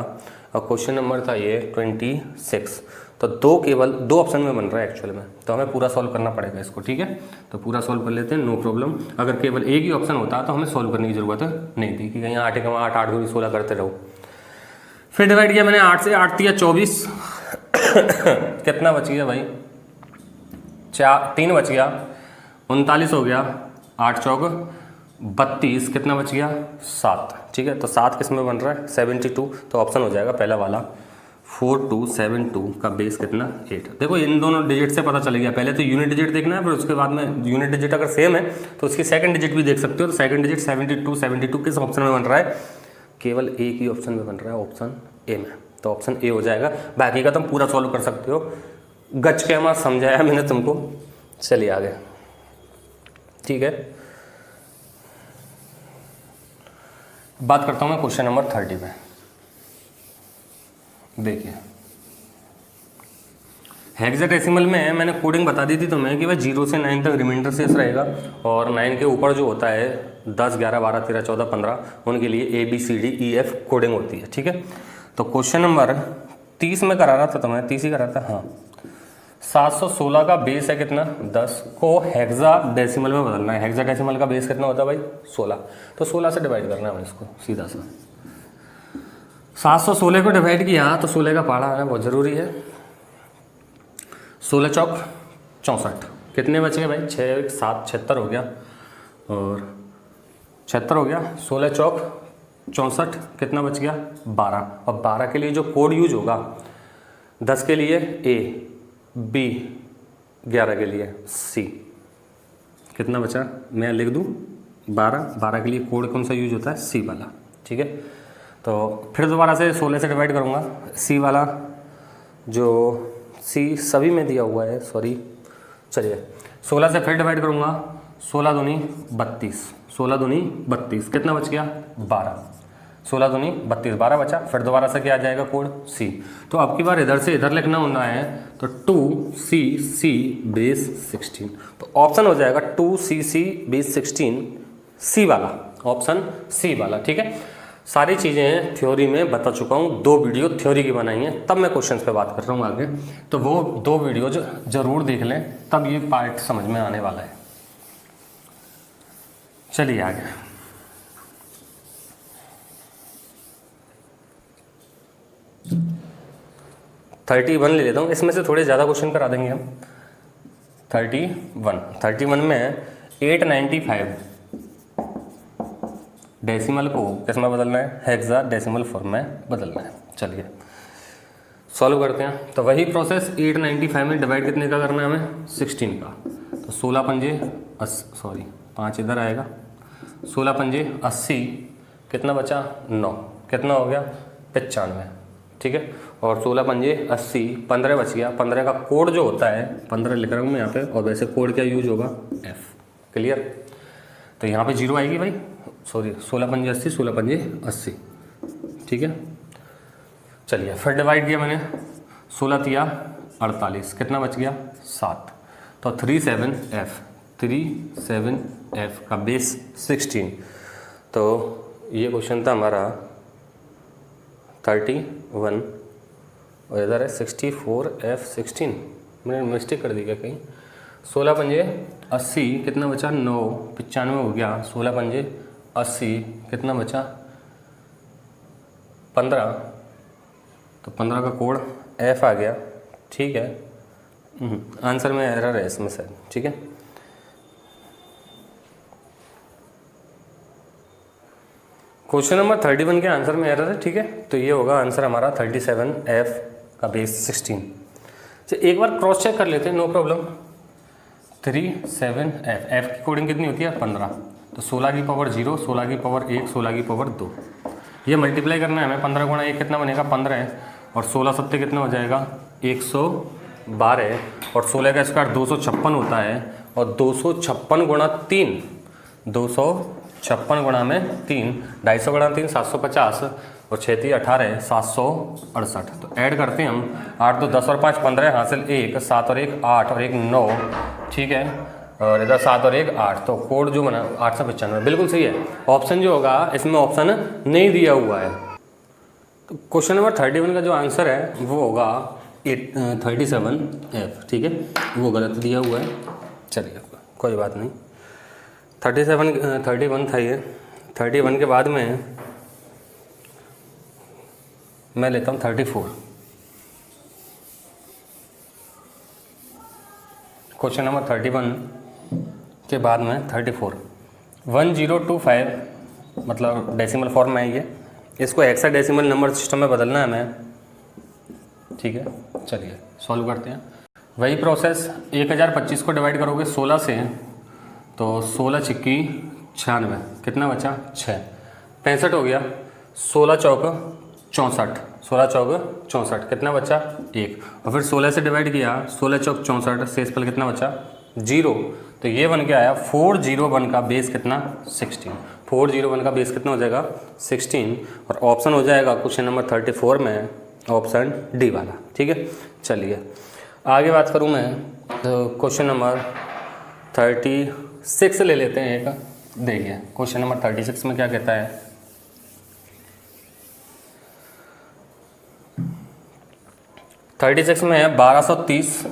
और क्वेश्चन नंबर था ये 26। तो केवल दो ऑप्शन में बन रहा है एक्चुअल में, तो हमें पूरा सॉल्व करना पड़ेगा इसको, ठीक है। तो पूरा सॉल्व कर लेते हैं, नो प्रॉब्लम। अगर केवल एक ही ऑप्शन होता तो हमें सॉल्व करने की ज़रूरत नहीं थी कि कहीं 8 के 8 8 2 16 करते रहो। फिर डिवाइड किया मैंने 8 से, 8 दिया 24 कितना बच गया भाई, 3 बच गया, 39 हो गया, 8 चौक 32, कितना बच गया 7, ठीक है। तो 7 किस में बन रहा है 72, तो ऑप्शन हो जाएगा पहला वाला 4272 का बेस कितना 8। देखो इन दोनों डिजिट से पता चल गया, पहले तो यूनिट डिजिट देखना है, फिर उसके बाद में यूनिट डिजिट अगर सेम है तो उसकी सेकंड डिजिट भी देख सकते हो। तो सेकंड डिजिट 72 किस ऑप्शन में बन रहा है, केवल एक ही ऑप्शन में बन रहा है, ऑप्शन ए में। तो ऑप्शन ए हो जाएगा, बाकी का तुम पूरा सॉल्व कर सकते हो, गच के हमारा समझाया मैंने तुमको। चलिए आगे, ठीक है। बात करता हूँ मैं क्वेश्चन नंबर 30 पे। देखिए हेक्साडेसिमल में मैंने कोडिंग बता दी थी तुम्हें कि भाई 0 से 9 तक रिमाइंडर शेष रहेगा, और 9 के ऊपर जो होता है 10 11 12 13 14 15 उनके लिए ABCDEF कोडिंग होती है, ठीक है। तो क्वेश्चन नंबर 30 में करा रहा था तुम्हें, 30 ही करा था, हाँ। 716 का बेस है कितना 10 को हेक्साडेसिमल में बदलना है। हेक्साडेसिमल का बेस कितना होता है भाई 16, तो 16 से डिवाइड करना है इसको सीधा सा। 716 को डिवाइड किया तो 16 का पहाड़ा आना बहुत ज़रूरी है। 16 चौक 64, कितने बचे भाई 6 7 76 हो गया, और 76 हो गया। 16 चौक 64, कितना बच गया 12, और 12 के लिए जो कोड यूज होगा 10 के लिए A, B, 11 के लिए C, कितना बचा मैं लिख दूँ 12 के लिए कोड कौन सा यूज होता है C वाला, ठीक है। तो फिर दोबारा से 16 से डिवाइड करूँगा, C वाला जो C सभी में दिया हुआ है, सॉरी, चलिए 16 से फिर डिवाइड करूँगा, 16 दूनी 32, 16 दूनी 32, कितना बच गया 12, 16 दूनी 32, 12 बचा। फिर दोबारा से क्या आ जाएगा कोड C। तो अब की बार इधर से इधर लिखना होना है, तो 2CC बेस 16, तो ऑप्शन हो जाएगा 2CC बेस 16 C वाला, ऑप्शन C वाला, ठीक है। सारी चीज़ें थ्योरी में बता चुका हूँ, 2 वीडियो थ्योरी की बनाई हैं, तब मैं क्वेश्चंस पे बात कर रहा हूँ आगे, तो वो 2 वीडियो जरूर देख लें, तब ये पार्ट समझ में आने वाला है। चलिए आगे, थर्टी 31 ले लेता हूँ, इसमें से थोड़े ज़्यादा क्वेश्चन करा देंगे हम। 31 में 895 डेसिमल को किस में बदलना है, हेक्साडेसिमल फॉर्म में बदलना है। चलिए सॉल्व करते हैं। तो वही प्रोसेस 895 में डिवाइड कितने का करना है हमें 16 का, तो 16 पंजे 80, 5 इधर आएगा, 16 पंजे 80, कितना बचा 9, कितना हो गया 95, ठीक है। और 16 पंजे 80, 15 बच गया, 15 का कोड जो होता है 15 लिख रहा हूँ मैं यहाँ पे, और वैसे कोड क्या यूज होगा F, क्लियर। तो यहाँ पे 0 आएगी भाई, सॉरी 16 पंजे 80, 16 पंजे 80, ठीक है। चलिए फिर डिवाइड किया मैंने, 16 तिया 48, कितना बच गया 7, तो 37F का बेस 16। तो ये क्वेश्चन था हमारा 31, और इधर है 64F16, मैंने मिस्टेक कर दी क्या कहीं। 16 पंजे 80, कितना बचा 9, 95 हो गया, 16 पंजे 80, कितना बचा 15, तो 15 का कोड F आ गया, ठीक है। आंसर में एरर है इसमें शायद, ठीक है। क्वेश्चन नंबर 31 के आंसर में एरर है, ठीक है। तो ये होगा आंसर हमारा 37F का बेस 16। तो एक बार क्रॉस चेक कर लेते हैं, नो प्रॉब्लम। 37F, F की कोडिंग कितनी होती है 15, तो 16 की पावर 0, 16 की पावर 1, 16 की पावर 2, ये मल्टीप्लाई करना है हमें। 15 गुणा 1 कितना बनेगा 15 है, और 16 सत्ते कितना हो जाएगा 112, और 16 का स्क्वायर 256 होता है, और 256 गुणा 3, 256 गुणा में 3, 250 गुणा 3 750, और 6 3 18 768। तो ऐड करते हैं हम, 8 2 10 और 5 15 हासिल 1, 7 और 1 8 और 1 9, ठीक है। और इधर 7 और 1 8, तो कोड जो बना 895, बिल्कुल सही है। ऑप्शन जो होगा इसमें ऑप्शन नहीं दिया हुआ है, तो क्वेश्चन नंबर 31 का जो आंसर है वो होगा 37F, ठीक है, वो गलत दिया हुआ है। चलिए कोई बात नहीं, 31 था ये। 31 के बाद में मैं लेता हूँ 34। क्वेश्चन नंबर 31 के बाद में 34, 1025 मतलब डेसिमल फॉर्म में है ये, इसको हेक्साडेसिमल नंबर सिस्टम में बदलना है हमें, ठीक है। चलिए सॉल्व करते हैं। वही प्रोसेस, 1025 को डिवाइड करोगे 16 से तो 16 छिक्की 96, कितना बचा 6, 65 हो गया, 16 चौक 64, 16 चौक 64, कितना बचा 1, और फिर 16 से डिवाइड किया, 16 चौक 64, शेषफल कितना बचा 0। तो ये बन के आया 401 का बेस कितना 16, 401 का बेस कितना हो जाएगा 16, और ऑप्शन हो जाएगा क्वेश्चन नंबर 34 में ऑप्शन डी वाला, ठीक है। चलिए आगे बात करूँ मैं, तो क्वेश्चन नंबर 36 ले लेते हैं एक। देखिए क्वेश्चन नंबर 36 में क्या कहता है, थर्टी सिक्स में है 1230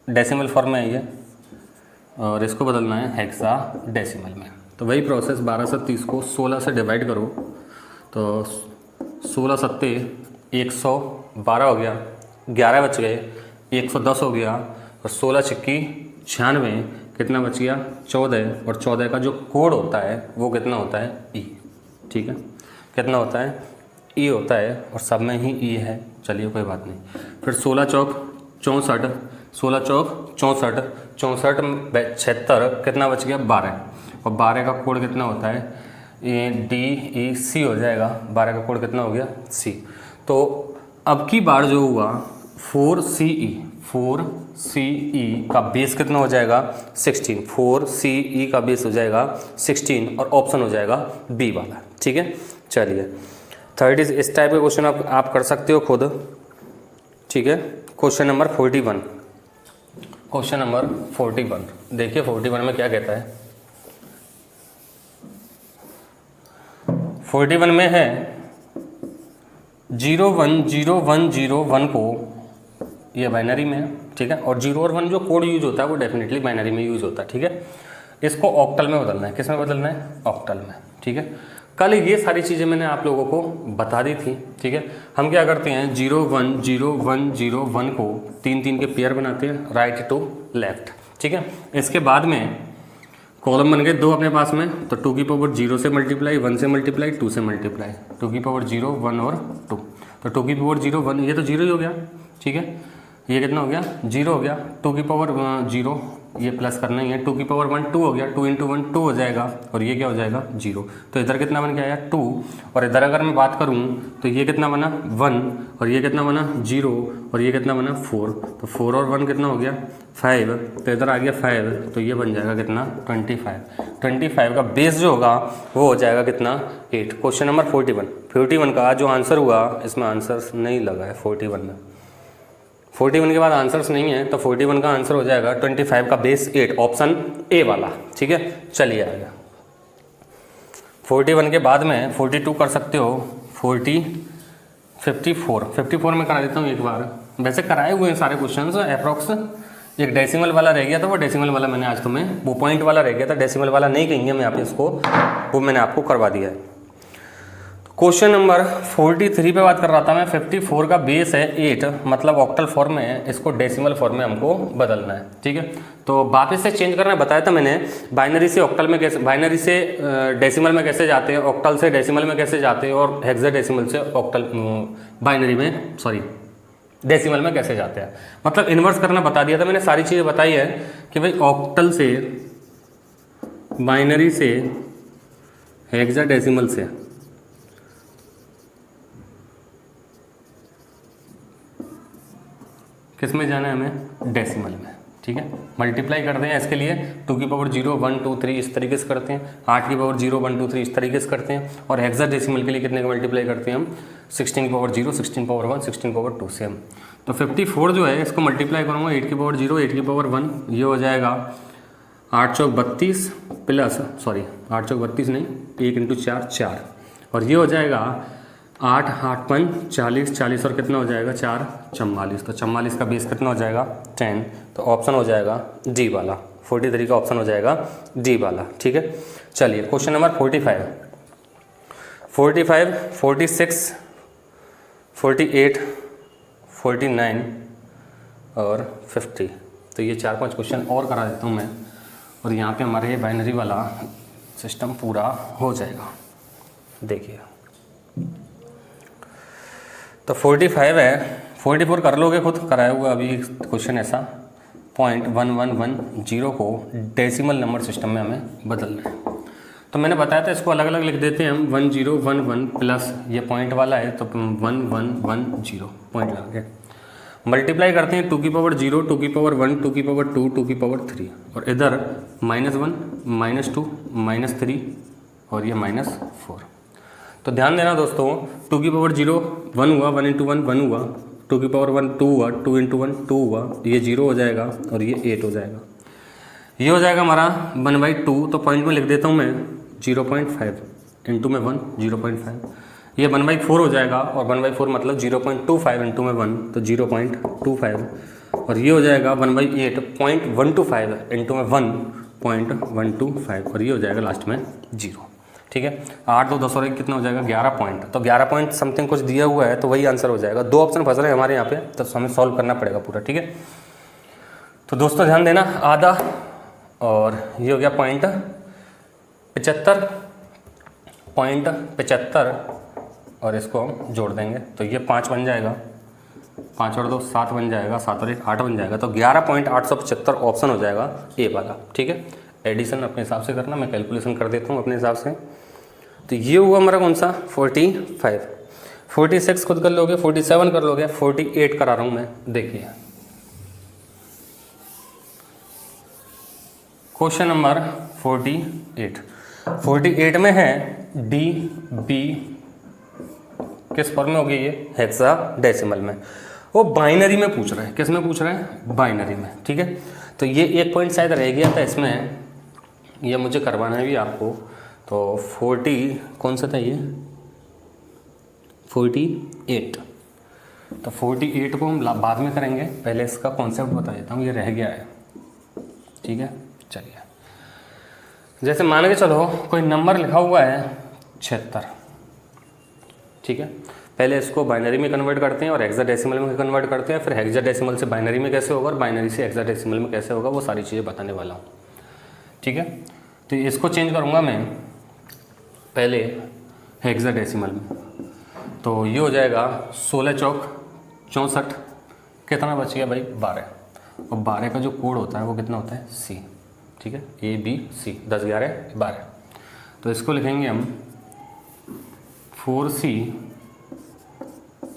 डेसिमल फॉर्म में है ये, और इसको बदलना है हेक्सा डेसिमल में। तो वही प्रोसेस, 1230 को 16 से डिवाइड करो तो 16 सत्ते 112 हो गया, 11 बच गए, 110 हो गया, और 16 छिक्की 96, कितना बच गया 14, और 14 का जो कोड होता है वो कितना होता है ई, ठीक है, कितना होता है ई होता है, और सब में ही ई है। चलिए कोई बात नहीं। फिर 16 चौक 64, 16 चौक 64, 64 76, कितना बच गया 12, और 12 का कोड कितना होता है ए डी ई सी हो जाएगा, 12 का कोड कितना हो गया सी। तो अब की बार जो हुआ 4CE का बेस कितना हो जाएगा 16, 4CE का बेस हो जाएगा 16, और ऑप्शन हो जाएगा बी वाला, ठीक है। चलिए 30 इस टाइप के क्वेश्चन आप कर सकते हो खुद, ठीक है। क्वेश्चन नंबर 41, क्वेश्चन नंबर 41 देखिए 41 में क्या कहता है। 41 में है 0101001 को, ये बाइनरी में है, ठीक है, और 0 और 1 जो कोड यूज होता है वो डेफिनेटली बाइनरी में यूज होता है, ठीक है। इसको ऑक्टल में बदलना है, किस में बदलना है ऑक्टल में, ठीक है। कल ये सारी चीज़ें मैंने आप लोगों को बता दी थी, ठीक है। हम क्या करते हैं 0101001 को 3 के पेयर बनाते हैं, राइट टू लेफ्ट, ठीक है। इसके बाद में कॉलम बन गए 2 अपने पास में, तो 2 की पावर 0 से मल्टीप्लाई, 1 से मल्टीप्लाई, 2 से मल्टीप्लाई, 2 की पावर 0 1 और 2, तो 2 की पावर 0 1, ये तो 0 ही हो गया, ठीक है। ये कितना हो गया 0 हो गया, 2 की पावर 0, ये प्लस करना ही है, 2 की पावर 1 2 हो गया, 2 × 1 2 हो जाएगा, और ये क्या हो जाएगा 0। तो इधर कितना बन के आया 2, और इधर अगर मैं बात करूँ तो ये कितना बना 1, और ये कितना बना 0, और ये कितना बना 4, तो 4 और 1 कितना हो गया 5, तो इधर आ गया 5, तो ये बन जाएगा कितना 25 का बेस जो होगा वो हो जाएगा कितना 8। क्वेश्चन नंबर 41 का जो आंसर हुआ, इसमें आंसर नहीं लगा है 41 में, 41 के बाद आंसर्स नहीं है, तो 41 का आंसर हो जाएगा 25 का बेस 8, ऑप्शन ए वाला, ठीक है। चलिए आगे 41 के बाद में 42 कर सकते हो, 54 में करा देता हूँ एक बार, वैसे कराए हुए हैं सारे क्वेश्चंस अप्रॉक्स, एक डेसिमल वाला रह गया था, वो डेसिमल वाला मैंने आज तुम्हें, वो पॉइंट वाला रह गया था, डेसिमल वाला नहीं कहेंगे मैं आप इसको, वो मैंने आपको करवा दिया है। क्वेश्चन नंबर 43 पे बात कर रहा था मैं, 54 का बेस है 8, मतलब ऑक्टल फॉर्म में है, इसको डेसिमल फॉर्म में हमको बदलना है, ठीक है। तो वापस से चेंज करना बताया था मैंने, बाइनरी से ऑक्टल में कैसे, बाइनरी से डेसिमल में कैसे जाते हैं, ऑक्टल से डेसिमल में कैसे जाते हैं, और हेक्साडेसिमल से ऑक्टल बाइनरी में डेसिमल में कैसे जाते हैं, मतलब इन्वर्स करना बता दिया था मैंने, सारी चीज़ें बताई है कि भाई ऑक्टल से बाइनरी से हेक्साडेसिमल से किस में जाना है हमें डेसिमल में, ठीक है। मल्टीप्लाई करते हैं इसके लिए 2 की पावर 0 1 2 3 इस तरीके से करते हैं, 8 की पावर 0 1 2 3 इस तरीके से करते हैं, और हेक्साडेसिमल के लिए कितने का मल्टीप्लाई करते हैं हम 16 की पावर 0 16 पावर 1 16 पावर 2 से हम। तो 54 जो है इसको मल्टीप्लाई करूँगा 8 की पावर 0 8 की पावर 1, ये हो जाएगा 8 चौक 32 प्लस 8 चौक 32 नहीं 1 × 4 4, और ये हो जाएगा 8 8 5 40, 40 और कितना हो जाएगा 4 44, तो 44 का बेस कितना हो जाएगा 10, तो ऑप्शन हो जाएगा डी वाला, 43 का ऑप्शन हो जाएगा डी वाला। ठीक है, चलिए क्वेश्चन नंबर 45, 45, 46, 48, 49 और 50, तो ये 4-5 क्वेश्चन और करा देता हूँ मैं, और यहाँ पे हमारे बाइनरी वाला सिस्टम पूरा हो जाएगा। देखिए तो 45 है, 44 कर लोगे खुद, कराया हुआ अभी क्वेश्चन ऐसा, 0.1110 को डेसिमल नंबर सिस्टम में हमें बदलना है। तो मैंने बताया था इसको अलग अलग लिख देते हैं हम, 1011 प्लस ये पॉइंट वाला है तो 1110 पॉइंट लगा के मल्टीप्लाई करते हैं 2 की पावर 0, 2 की पावर 1, 2 की पावर 2, 2 की पावर 3, और इधर -1, -2, -3 और ये -4। तो ध्यान देना दोस्तों, 2 की पावर 0 1 हुआ, 1 × 1 1 हुआ, 2 की पावर 1 2 हुआ, 2 × 1 2 हुआ, ये 0 हो जाएगा और ये 8 हो जाएगा। ये हो जाएगा हमारा 1/2, तो पॉइंट में लिख देता हूँ मैं 0.5, इंटू में 1 0.5, ये 1/4 हो जाएगा, और 1/4 मतलब 0.25 इंटू में 1 तो 0.25, और ये हो जाएगा 1/8 0.125 इंटू में 1.125, और ये हो जाएगा लास्ट में 0। ठीक है, 8 2 10 और 1 कितना हो जाएगा 11 पॉइंट, तो 11 पॉइंट समथिंग कुछ दिया हुआ है तो वही आंसर हो जाएगा। 2 ऑप्शन फंस रहे हैं हमारे यहाँ पे, तो हमें सॉल्व करना पड़ेगा पूरा। ठीक है, तो दोस्तों ध्यान देना, आधा और ये हो गया 0.75 और इसको हम जोड़ देंगे तो ये 5 बन जाएगा, 5 और 2 7 बन जाएगा, 7 और 1 8 बन जाएगा, तो 11.875 ऑप्शन हो जाएगा ए वाला। ठीक है, एडिशन अपने हिसाब से करना, मैं कैलकुलेशन कर देता हूँ अपने हिसाब से। तो ये हुआ हमारा कौन सा 45, 46 खुद कर लोगे, 47 कर लोगे, 48 करा रहा हूँ मैं। देखिए क्वेश्चन नंबर 48 में है डी बी, किस फॉर्म में हो गई ये हेक्साडेसिमल में, वो बाइनरी में पूछ रहा है। किस में पूछ रहा है, बाइनरी में। ठीक है, तो ये एक पॉइंट शायद रह गया था इसमें, ये मुझे करवाना है भी आपको। तो 40 कौन सा था ये 48, तो 48 को हम बाद में करेंगे, पहले इसका कॉन्सेप्ट बता देता हूँ, ये रह गया है। ठीक है, चलिए जैसे मान के चलो कोई नंबर लिखा हुआ है 76। ठीक है, पहले इसको बाइनरी में कन्वर्ट करते हैं और हेक्साडेसिमल में कन्वर्ट करते हैं, फिर हेक्साडेसिमल से बाइनरी में कैसे होगा और बाइनरी से हेक्साडेसिमल में कैसे होगा, वो सारी चीज़ें बताने वाला हूँ। ठीक है, तो इसको चेंज करूँगा मैं पहले हेक्साडेसिमल में, तो ये हो जाएगा 16 चौक 64, कितना बच गया भाई 12, और 12 का जो कोड होता है वो कितना होता है C। ठीक है, ABC 10 11 12, तो इसको लिखेंगे हम 4C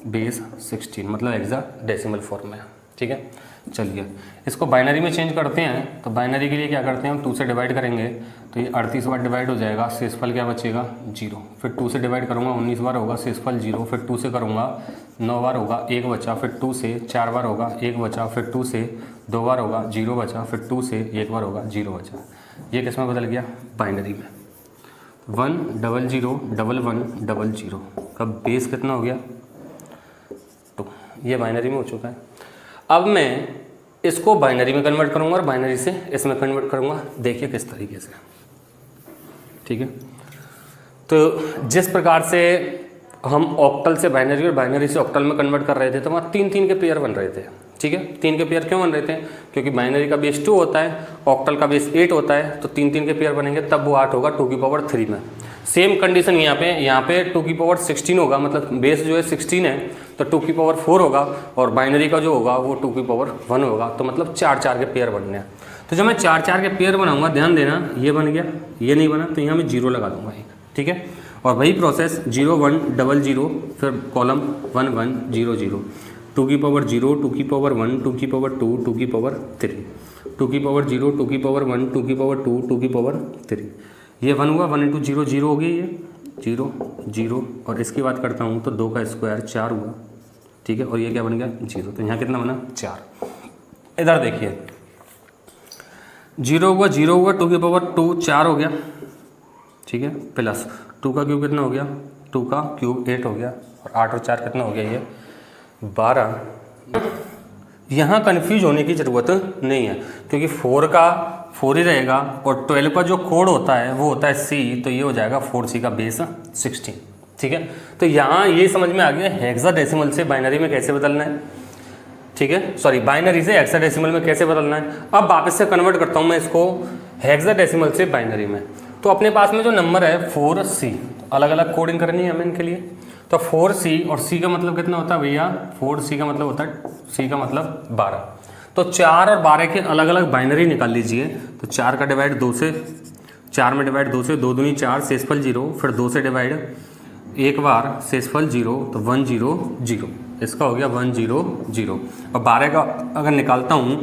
बेस 16, मतलब हेक्साडेसिमल फॉर्म में। ठीक है, चलिए इसको बाइनरी में चेंज करते हैं, तो बाइनरी के लिए क्या करते हैं हम 2 से डिवाइड करेंगे, तो ये 38 बार डिवाइड हो जाएगा, शेषफल क्या बचेगा 0, फिर 2 से डिवाइड करूँगा 19 बार होगा, शेषफल 0, फिर 2 से करूँगा 9 बार होगा, 1 बचा, फिर 2 से 4 बार होगा, 1 बचा, फिर 2 से 2 बार होगा, 0 बचा, फिर 2 से 1 बार होगा, 0 बचा। ये किस में बदल गया, बाइनरी में। 1 0 0 1 1 0 0 का बेस कितना हो गया 2, ये बाइनरी में हो चुका है। अब मैं इसको बाइनरी में कन्वर्ट करूँगा और बाइनरी से इसमें कन्वर्ट करूँगा, देखिए किस तरीके से। ठीक है, तो जिस प्रकार से हम ऑक्टल से बाइनरी और बाइनरी से ऑक्टल में कन्वर्ट कर रहे थे, तो वहाँ 3 के पेयर बन रहे थे। ठीक है, 3 के पेयर क्यों बन रहे थे, क्योंकि बाइनरी का बेस 2 होता है, ऑक्टल का बेस 8 होता है, तो 3 के पेयर बनेंगे, तब वो 8 होगा 2 की पावर 3 में। सेम कंडीशन यहाँ पे 2 की पावर 16 होगा, मतलब बेस जो है 16 है, तो 2 की पावर 4 होगा, और बाइनरी का जो होगा वो 2 की पावर 1 होगा, तो मतलब 4 के पेयर बनने हैं। तो जब मैं 4 के पेयर बनाऊंगा, ध्यान देना, ये बन गया, ये नहीं बना, तो यहाँ मैं 0 लगा दूंगा एक। ठीक है, और वही प्रोसेस 0 1 0 0, फिर कॉलम 1 1 0 0, 2 की पावर 0, 2 की पावर 1, 2 की पावर 2, 2 की पावर 3, 2 की पावर 0, 2 की पावर 1, 2 की पावर 2, 2 की पावर 3, ये 1 हुआ, 1 × 0 0 हो गई, ये 0 0, और इसकी बात करता हूँ तो 2 का स्क्वायर 4 हुआ। ठीक है, और ये क्या बन गया 0, तो यहाँ कितना बना 4। इधर देखिए 0 हुआ 0 हुआ, 2 की पावर 2 4 हो गया। ठीक है, प्लस 2 का क्यूब कितना हो गया, 2 का क्यूब 8 हो गया, और 8 और 4 कितना हो गया ये 12। यहाँ कन्फ्यूज होने की ज़रूरत नहीं है क्योंकि 4 का 4 ही रहेगा और 12 का जो कोड होता है वो होता है C, तो ये हो जाएगा 4C का बेस 16। ठीक है, तो यहाँ ये समझ में आ गया हेक्साडेसिमल से बाइनरी में कैसे बदलना है। ठीक है, सॉरी बाइनरी से हेक्साडेसिमल में कैसे बदलना है। अब वापस से कन्वर्ट करता हूँ मैं इसको हेक्साडेसिमल से बाइनरी में। तो अपने पास में जो नंबर है 4C, अलग अलग कोडिंग करनी है हमें इनके लिए। तो 4C और C का मतलब कितना होता है भैया, 4C का मतलब होता है, C का मतलब 12। तो 4 और 12 के अलग अलग बाइनरी निकाल लीजिए। तो 4 का डिवाइड 2 से, 4 में डिवाइड 2 से, 2 दूनी 4, शेषफल 0, फिर 2 से डिवाइड एक बार, शेषफल 0, तो 1 0 0, इसका हो गया 1 0 0। और 12 का अगर निकालता हूँ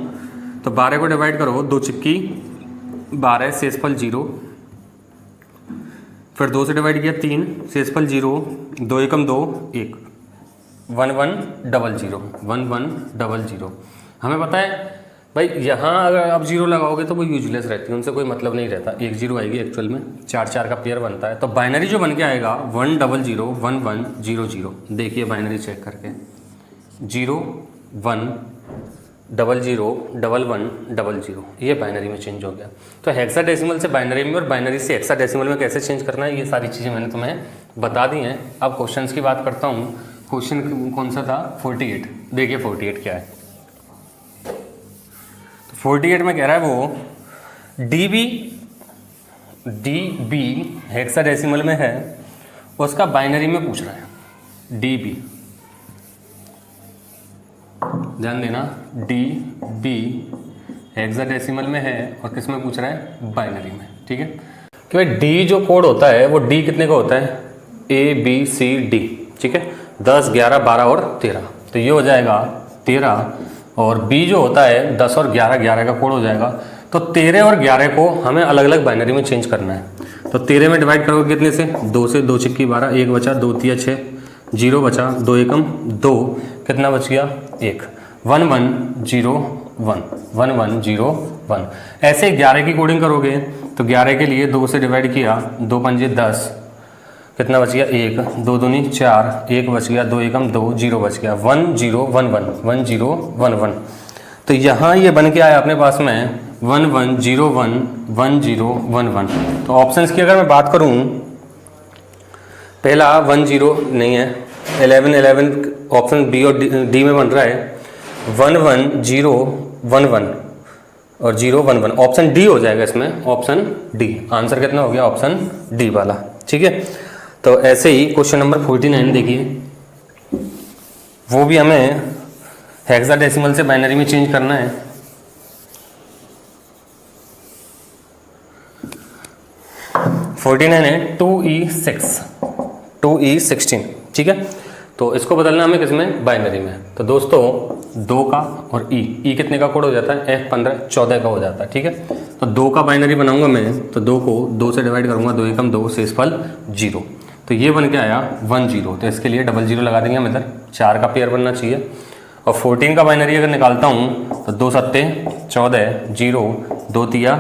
तो 12 को डिवाइड करो, 2 चिक्की 12, शेषफल 0, फिर 2 से डिवाइड किया 3, शेषफल 0, 2 एकम 2 1, 1 1 0 0, 1 1 0 0। हमें पता है भाई यहाँ अगर आप 0 लगाओगे तो वो यूजलेस रहती है, उनसे कोई मतलब नहीं रहता। 1 0 आएगी एक्चुअल में, 4 4 का पेयर बनता है। तो बाइनरी जो बन के आएगा 1 0 0 1 1 0 0। देखिए बाइनरी चेक करके 0 1 0 0 1 1 0 0, ये बाइनरी में चेंज हो गया। तो हेक्साडेसिमल से बाइनरी में और बाइनरी से हेक्साडेसिमल में कैसे चेंज करना है, ये सारी चीज़ें मैंने तुम्हें बता दी हैं। अब क्वेश्चंस की बात करता हूँ। क्वेश्चन कौन सा था, 48। देखिए 48 क्या है। 48 में कह रहा है वो DB हेक्साडेसिमल में है, उसका बाइनरी में पूछ रहा है। DB, ध्यान देना, DB हेक्साडेसिमल में है और किस में पूछ रहा है, बाइनरी में। ठीक है, कि भाई D जो कोड होता है वो D कितने का होता है, ABCD। ठीक है, 10 11 12 और 13, तो ये हो जाएगा 13। और B जो होता है 10 और 11 11 का कोड हो जाएगा। तो 13 और 11 को हमें अलग अलग बाइनरी में चेंज करना है। तो 13 में डिवाइड करोगे कितने से, 2 से, 2 चिक्की 12, 1 बचा, 2 तिया 6, 0 बचा, 2 एकम 2, कितना बच गया 1, 1 1 0 1, 1 1 0 1। ऐसे 11 की कोडिंग करोगे तो 11 के लिए 2 से डिवाइड किया, 2 पंजे 10, कितना बच गया 1, 2 दूनी 4, 1 बच गया, 2 एकम 2, 0 बच गया, 1 0 1 1 1 0 1 1। तो यहाँ ये बन के आया अपने पास में 1 1 0 1 1 0 1 1। तो ऑप्शंस की अगर मैं बात करूँ, पहला 1 0 नहीं है, 11 11 ऑप्शन बी और डी में बन रहा है, 1 1 0 1 1 और 0 1 1। ऑप्शन डी हो जाएगा इसमें, ऑप्शन डी। आंसर कितना हो गया, ऑप्शन डी वाला। ठीक है, तो ऐसे ही क्वेश्चन नंबर 49 देखिए, वो भी हमें हेक्साडेसिमल से बाइनरी में चेंज करना है। है 2E16। ठीक है, तो इसको बदलना हमें किसमें, बाइनरी में। तो दोस्तों 2 का और ई कितने का कोड हो जाता है, F15 14 का हो जाता है। ठीक है, तो 2 का बाइनरी बनाऊंगा मैं, तो 2 को 2 से डिवाइड करूंगा, 2 एकम 2, शेषफल 0, तो ये बन के आया 1 0। तो इसके लिए 0 0 लगा देंगे हम इधर, 4 का पेयर बनना चाहिए। और 14 का बाइनरी अगर निकालता हूँ तो 2 सत्ते 14, 0, 2 तिया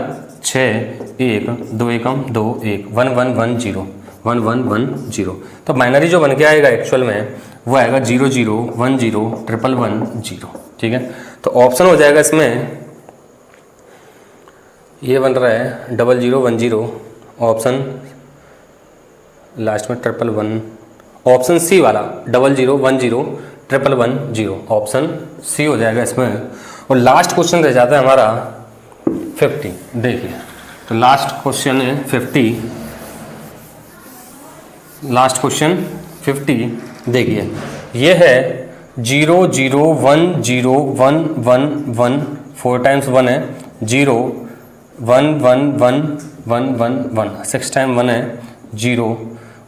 6, 1, 2 एकम 2 1, 1 1 1 0 1 1 1 0। तो बाइनरी जो बन के आएगा एक्चुअल में वो आएगा 0 0 1 0 1 1 1 0। ठीक है, तो ऑप्शन हो जाएगा इसमें, ये बन रहा है 0 0 1 0, ऑप्शन लास्ट में 1 1 1, ऑप्शन सी वाला 0 0 1 0 1 1 1 0, ऑप्शन सी हो जाएगा इसमें। और लास्ट क्वेश्चन रह जाता है हमारा 50। देखिए, तो लास्ट क्वेश्चन है 50, लास्ट क्वेश्चन 50। देखिए ये है 0 0 1 0 1 1 1, 4 टाइम्स 1 है 0, 1 1 1 1 1 1, 6 टाइम 1 है 0।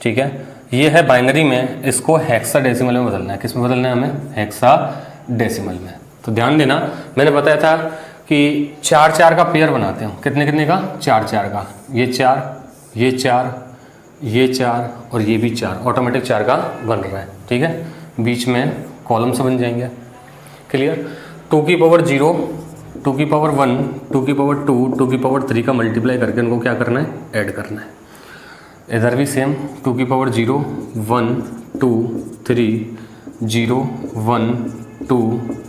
ठीक है, ये है बाइनरी में, इसको हेक्साडेसिमल में बदलना है। किस में बदलना है हमें, हेक्साडेसिमल में। तो ध्यान देना, मैंने बताया था कि 4 4 का पेयर बनाते हैं। कितने कितने का, 4 4 का, ये 4 ये 4 ये 4 और ये भी 4, ऑटोमेटिक 4 का बन रहा है। ठीक है, बीच में कॉलम से बन जाएंगे। क्लियर, 2 की पावर 0, 2 की पावर 1, 2 की पावर 2, 2 की पावर 3 का मल्टीप्लाई करके उनको क्या करना है, ऐड करना है। इधर भी सेम, 2 की पावर 0 1 2 3 0 1 2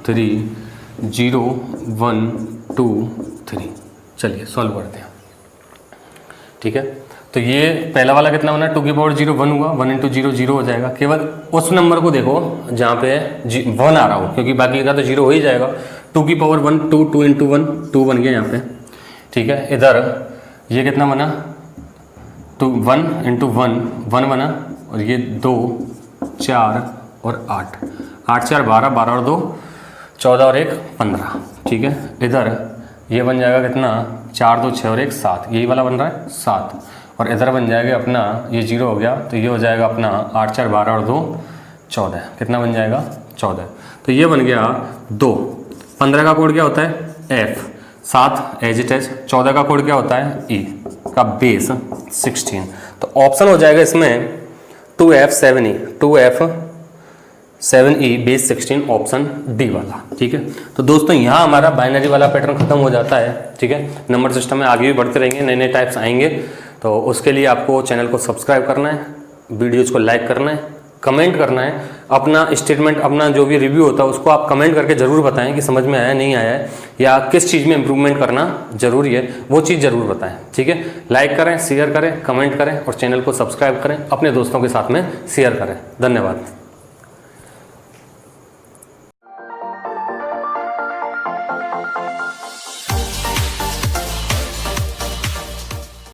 3 0 1 2 3। चलिए सॉल्व करते हैं। ठीक है, तो ये पहला वाला कितना बना, 2 की पावर 0 1 हुआ, 1 इंटू 0 0 हो जाएगा। केवल उस नंबर को देखो जहाँ पे 1 आ रहा हो, क्योंकि बाकी का तो 0 हो ही जाएगा। 2 की पावर 1 2, 2 इंटू 1 2 बन गया यहाँ पे। ठीक है, इधर ये कितना बना, 1 इंटू 1 1 बना, और ये 2 4 और 8 8 4 12 12 और 2 14 और 1 15। ठीक है, इधर ये बन जाएगा कितना, 4 2 6 और 1 7, यही वाला बन रहा है 7। और इधर बन जाएगा अपना, ये 0 हो गया तो ये हो जाएगा अपना 8 4 12 और 2 14, कितना बन जाएगा 14। तो ये बन गया 2। 15 का कोड क्या होता है F, 7 एज इट एज। 14 का कोड क्या होता है E का बेस 16। तो ऑप्शन हो जाएगा इसमें 2F7E, 2F7E base 16, option D वाला। ठीक है, तो दोस्तों यहाँ हमारा बाइनरी वाला पैटर्न खत्म हो जाता है। ठीक है, नंबर सिस्टम में आगे भी बढ़ते रहेंगे, नए नए टाइप्स आएंगे। तो उसके लिए आपको चैनल को सब्सक्राइब करना है, वीडियोज को लाइक करना है, कमेंट करना है, अपना स्टेटमेंट, अपना जो भी रिव्यू होता है उसको आप कमेंट करके ज़रूर बताएं कि समझ में आया नहीं आया है, या किस चीज़ में इम्प्रूवमेंट करना जरूरी है, वो चीज़ ज़रूर बताएं। ठीक है, लाइक करें, शेयर करें, कमेंट करें और चैनल को सब्सक्राइब करें, अपने दोस्तों के साथ में शेयर करें। धन्यवाद।